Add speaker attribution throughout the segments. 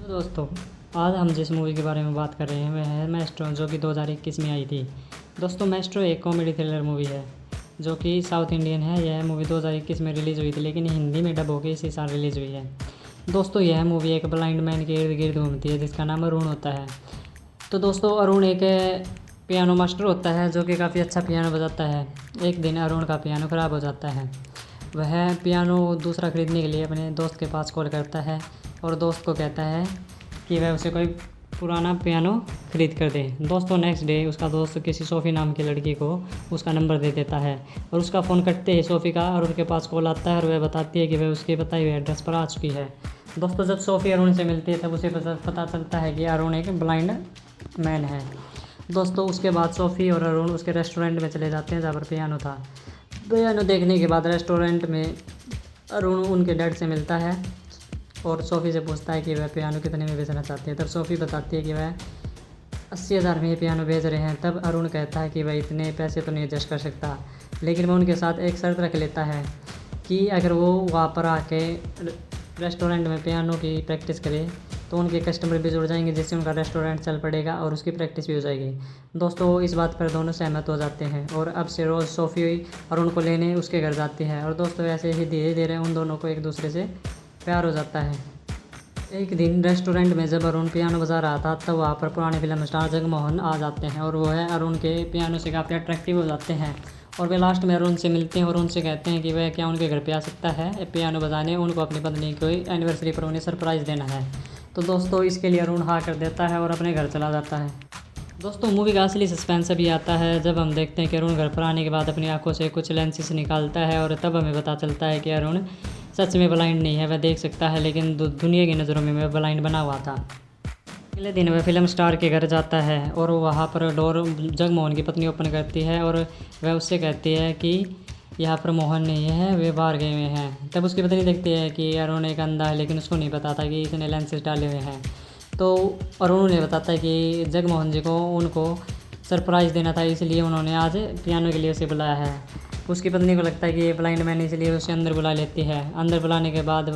Speaker 1: तो दोस्तों, आज हम जिस मूवी के बारे में बात कर रहे हैं वह है मैस्ट्रो, जो कि 2021 में आई थी। दोस्तों, मैस्ट्रो एक कॉमेडी थ्रिलर मूवी है जो कि साउथ इंडियन है। यह मूवी 2021 में रिलीज़ हुई थी, लेकिन हिंदी में डब होकर इसी साल रिलीज़ हुई है। दोस्तों, यह मूवी एक ब्लाइंड मैन के इर्द गिर्द घूमती है जिसका नाम अरुण होता है। तो दोस्तों, अरुण एक पियानो मास्टर होता है जो कि काफ़ी अच्छा पियानो बजाता है। एक दिन अरुण का पियानो ख़राब हो जाता है। वह पियानो दूसरा ख़रीदने के लिए अपने दोस्त के पास कॉल करता है और दोस्त को कहता है कि वह उसे कोई पुराना पियानो ख़रीद कर दे। दोस्तों, नेक्स्ट डे उसका दोस्त किसी सोफ़ी नाम की लड़की को उसका नंबर दे देता है और उसका फ़ोन कटते ही सोफ़ी का अरुण के पास कॉल आता है और वह बताती है कि वह उसके बताए हुए एड्रेस पर आ चुकी है। दोस्तों, जब सोफ़ी अरुण से मिलती है तब उसे पता चलता है कि अरुण एक ब्लाइंड मैन है। दोस्तों, उसके बाद सोफ़ी और अरुण उसके रेस्टोरेंट में चले जाते हैं जहाँ पर पियानो था। पियानो देखने के बाद रेस्टोरेंट में अरुण उनके डैड से मिलता है और सोफ़ी से पूछता है कि वह पियानो कितने में बेचना चाहते हैं। तब सोफ़ी बताती है कि वह 80,000 में ये पियानो बेच रहे हैं। तब अरुण कहता है कि वह इतने पैसे तो नहीं एडजस्ट कर सकता, लेकिन वह उनके साथ एक शर्त रख लेता है कि अगर वो वहाँ पर आके रेस्टोरेंट में पियानो की प्रैक्टिस करे तो उनके कस्टमर भी जुड़ जाएंगे, जिससे उनका रेस्टोरेंट चल पड़ेगा और उसकी प्रैक्टिस भी हो जाएगी। दोस्तों, इस बात पर दोनों सहमत हो जाते हैं और अब से रोज़ सोफ़ी अरुण को लेने उसके घर जाती है। और दोस्तों, ऐसे ही धीरे धीरे उन दोनों को एक दूसरे से प्यार हो जाता है। एक दिन रेस्टोरेंट में जब अरुण पियानो बजा रहा था तब वहाँ पर पुराने फिल्म स्टार जगमोहन आ जाते हैं और वह अरुण के पियानो से काफ़ी अट्रैक्टिव हो जाते हैं और वे लास्ट में अरुण से मिलते हैं और उनसे कहते हैं कि वह क्या उनके घर पे आ सकता है पियानो बजाने। उनको अपनी पत्नी को एनिवर्सरी पर उन्हें सरप्राइज़ देना है। तो दोस्तों, इसके लिए अरुण हाँ कर देता है और अपने घर चला जाता है। दोस्तों, मूवी का असली सस्पेंस अभी आता है जब हम देखते हैं कि अरुण घर पर आने के बाद अपनी आंखों से कुछ लेंसेस निकालता है और तब हमें पता चलता है कि अरुण सच में ब्लाइंड नहीं है, वह देख सकता है, लेकिन दुनिया की नज़रों में वह ब्लाइंड बना हुआ था। अगले दिन वह फिल्म स्टार के घर जाता है और वहाँ पर डोर जगमोहन की पत्नी ओपन करती है और वह उससे कहती है कि यहाँ पर मोहन नहीं है, वे बाहर गए हुए हैं। तब उसकी पत्नी देखती है कि अरुण एक अंधा है, लेकिन उसको नहीं पता था कि इसने लेंसेज डाले हुए हैं। तो अरुण उन्हें बताता है कि जगमोहन जी को उनको सरप्राइज़ देना था, इसलिए उन्होंने आज पियानो के लिए उसे बुलाया है। उसकी पत्नी को लगता है कि ये ब्लाइंड मैन, इसलिए उसे अंदर बुला लेती है। अंदर बुलाने के बाद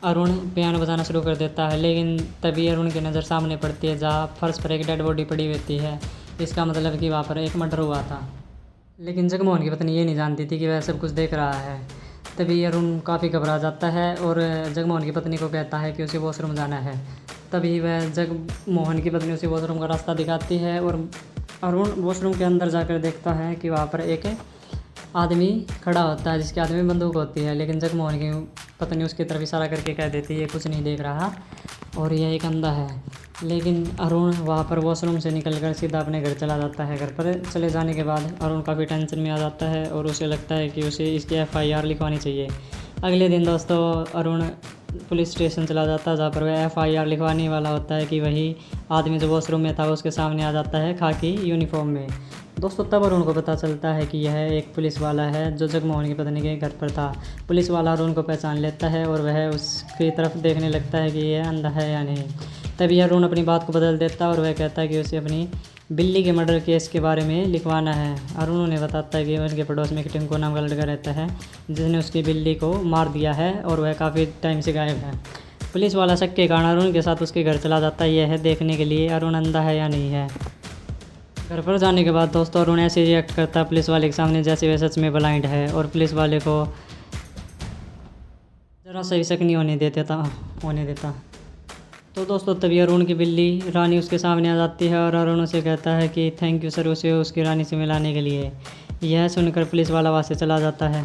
Speaker 1: अरुण पियानो बजाना शुरू कर देता है, लेकिन तभी अरुण की नज़र सामने पड़ती है जहाँ फर्श पर एक डेड बॉडी पड़ी होती है। इसका मतलब कि वहाँ पर एक मर्डर हुआ था, लेकिन जगमोहन की पत्नी ये नहीं जानती थी कि वह सब कुछ देख रहा है। तभी अरुण काफ़ी घबरा जाता है और जगमोहन की पत्नी को कहता है कि उसे वॉशरूम जाना है। तभी वह जगमोहन की पत्नी उसे वॉशरूम का रास्ता दिखाती है और अरुण वॉशरूम के अंदर जाकर देखता है कि वहाँ पर एक आदमी खड़ा होता है जिसके हाथ में बंदूक होती है, लेकिन जगमोहन की पत्नी उसकी तरफ इशारा करके कह देती है ये कुछ नहीं देख रहा और यह एक अंधा है। लेकिन अरुण वहाँ पर वॉशरूम से निकलकर सीधा अपने घर चला जाता है। घर पर चले जाने के बाद अरुण काफ़ी टेंशन में आ जाता है और उसे लगता है कि उसे इसकी FIR लिखवानी चाहिए। अगले दिन दोस्तों, अरुण पुलिस स्टेशन चला जाता है जहाँ पर वह FIR लिखवाने वाला होता है कि वही आदमी जो वॉशरूम में था उसके सामने आ जाता है खाकी यूनिफॉर्म में। दोस्तों, तब अरुण को पता चलता है कि यह एक पुलिस वाला है जो जगमोहन की पत्नी के घर पर था। पुलिस वाला अरुण को पहचान लेता है और वह उसकी तरफ देखने लगता है कि यह अंधा है या नहीं। तभी अरुण अपनी बात को बदल देता है और वह कहता है कि उसे अपनी बिल्ली के मर्डर केस के बारे में लिखवाना है। अरुण उन्हें बताता है कि उनके पड़ोस में एक टिंकू नाम का लड़का रहता है जिसने उसकी बिल्ली को मार दिया है और वह काफ़ी टाइम से गायब है। पुलिस वाला शक के कारण अरुण के साथ उसके घर चला जाता है, यह देखने के लिए अरुण अंधा है या नहीं है। घर पर जाने के बाद दोस्तों, अरुण ऐसे रिएक्ट करता है पुलिस वाले के सामने जैसे वह सच में ब्लाइंड है और पुलिस वाले को ज़रा सा भी शक नहीं होने देता। तो दोस्तों, तभी अरुण की बिल्ली रानी उसके सामने आ जाती है और अरुण उसे कहता है कि थैंक यू सर उसे उसकी रानी से मिलाने के लिए। यह सुनकर पुलिस वाला वहाँ से चला जाता है।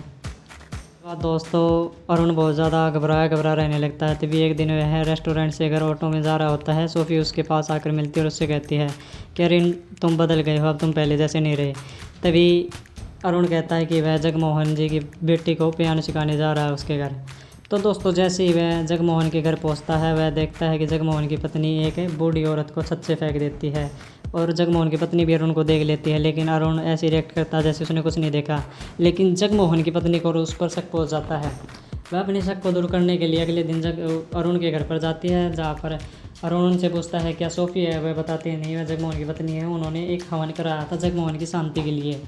Speaker 1: बाद दोस्तों, अरुण बहुत ज़्यादा घबरा रहने लगता है। तभी एक दिन वह रेस्टोरेंट से घर ऑटो में जा रहा होता है। सोफ़ी उसके पास आकर मिलती है और उससे कहती है कि अरे तुम बदल गए हो, अब तुम पहले जैसे नहीं रहे। तभी अरुण कहता है कि वह जगमोहन जी की बेटी को पियानो सिखाने जा रहा है उसके घर। तो दोस्तों, जैसे ही वह जगमोहन के घर पहुंचता है वह देखता है कि जगमोहन की पत्नी एक बूढ़ी औरत को छत से फेंक देती है और जगमोहन की पत्नी भी अरुण को देख लेती है, लेकिन अरुण ऐसे रिएक्ट करता है जैसे उसने कुछ नहीं देखा। लेकिन जगमोहन की पत्नी को उस पर शक पहुंच जाता है। वह अपने शक को दूर करने के लिए अगले दिन अरुण के घर पर जाती है जहाँ पर अरुण उनसे पूछता है क्या सोफ़ी है। वह बताती है नहीं, वह जगमोहन की पत्नी है, उन्होंने एक हवन कराया था जगमोहन की शांति के लिए।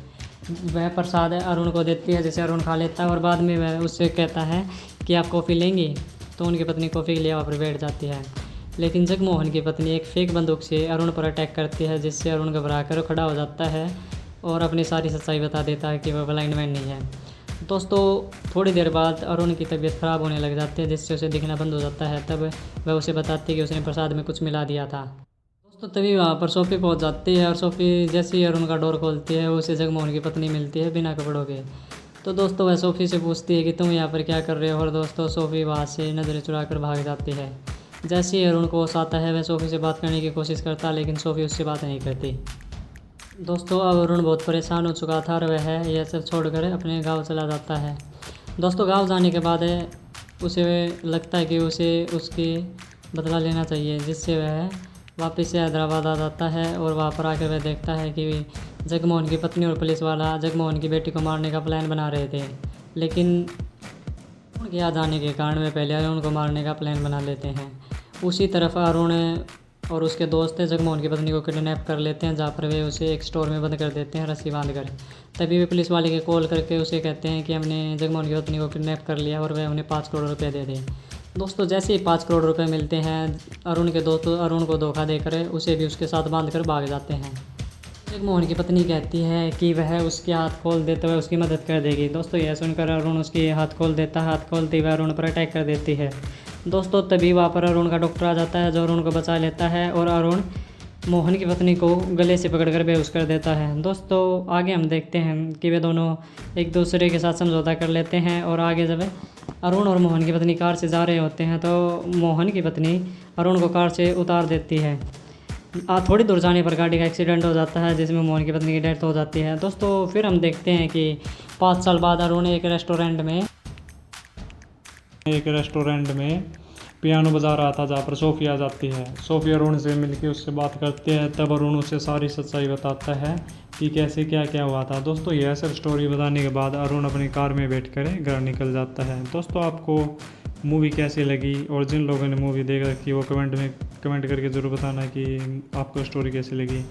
Speaker 1: वह प्रसाद अरुण को देती है जिसे अरुण खा लेता है और बाद में वह उससे कहता है कि आप कॉफ़ी लेंगी। तो उनकी पत्नी कॉफ़ी के लिए वहाँ पर बैठ जाती है। लेकिन जगमोहन की पत्नी एक फेक बंदूक से अरुण पर अटैक करती है, जिससे अरुण घबरा कर खड़ा हो जाता है और अपनी सारी सच्चाई बता देता है कि वह ब्लाइंड मैन नहीं है। दोस्तों थोड़ी देर बाद अरुण की तबीयत ख़राब होने लग जाती है, जिससे उसे दिखना बंद हो जाता है। तब वह उसे बताती है कि उसने प्रसाद में कुछ मिला दिया था। दोस्तों तभी वहाँ पर सोफ़ी पहुँच जाती है और सोफ़ी जैसे ही अरुण का डोर खोलती है उसे जगमोहन की पत्नी मिलती है बिना कपड़ों के। तो दोस्तों वह सोफ़ी से पूछती है कि तुम यहाँ पर क्या कर रहे हो, और दोस्तों सोफ़ी वहाँ से नज़रें चुरा कर भाग जाती है। जैसे ही अरुण को होश आता है वह सोफ़ी से बात करने की कोशिश करता है, लेकिन सोफ़ी उससे बात नहीं करती। दोस्तों अब अरुण बहुत परेशान हो चुका था और वह यह सब छोड़कर अपने गांव चला जाता है। दोस्तों गांव जाने के बाद उसे लगता है कि उसे उसकी बदला लेना चाहिए, जिससे वह वापस से हैदराबाद आ जाता है। और वहाँ पर आकर वह देखता है कि जगमोहन की पत्नी और पुलिस वाला जगमोहन की बेटी को मारने का प्लान बना रहे थे, लेकिन उनके आ जाने के कारण वे पहले अरुण को मारने का प्लान बना लेते हैं। उसी तरफ अरुण और उसके दोस्त जगमोहन की पत्नी को किडनैप कर लेते हैं, जहाँ पर वे उसे एक स्टोर में बंद कर देते हैं रस्सी बांधकर। तभी वे पुलिस वाले के कॉल करके उसे कहते हैं कि हमने जगमोहन की पत्नी को किडनैप कर लिया और वह उन्हें 5 करोड़ रुपये दे दें। दोस्तों जैसे ही 5 करोड़ रुपये मिलते हैं, अरुण के दोस्त अरुण को धोखा देकर उसे भी उसके साथ बांध कर भाग जाते हैं। जगमोहन की पत्नी कहती है कि वह उसके हाथ खोल दे तो वह उसकी मदद कर देगी। दोस्तों यह सुनकर अरुण उसकी हाथ खोल देता है। हाथ खोलते हुए अरुण पर अटैक कर देती है। दोस्तों तभी वहाँ पर अरुण का डॉक्टर आ जाता है, जो अरुण को बचा लेता है और अरुण मोहन की पत्नी को गले से पकड़कर बेहोश कर देता है। दोस्तों आगे हम देखते हैं कि वे दोनों एक दूसरे के साथ समझौता कर लेते हैं और आगे जब अरुण और मोहन की पत्नी कार से जा रहे होते हैं तो मोहन की पत्नी अरुण को कार से उतार देती है। थोड़ी दूर जाने पर गाड़ी का एक्सीडेंट हो जाता है, जिसमें मोहन की पत्नी की डेथ हो जाती है। दोस्तों फिर हम देखते हैं कि 5 साल बाद अरुण एक रेस्टोरेंट में पियानो बजा रहा था, जहाँ पर सोफ़ी आ जाती है। सोफ़ी अरुण से मिलके उससे बात करते हैं। तब अरुण उसे सारी सच्चाई बताता है कि कैसे क्या क्या हुआ था। दोस्तों यह सब स्टोरी बताने के बाद अरुण अपनी कार में बैठकर घर निकल जाता है। दोस्तों आपको मूवी कैसी लगी, और जिन लोगों ने मूवी देख रखी है वो कमेंट करके ज़रूर बताना कि आपको स्टोरी कैसी लगी।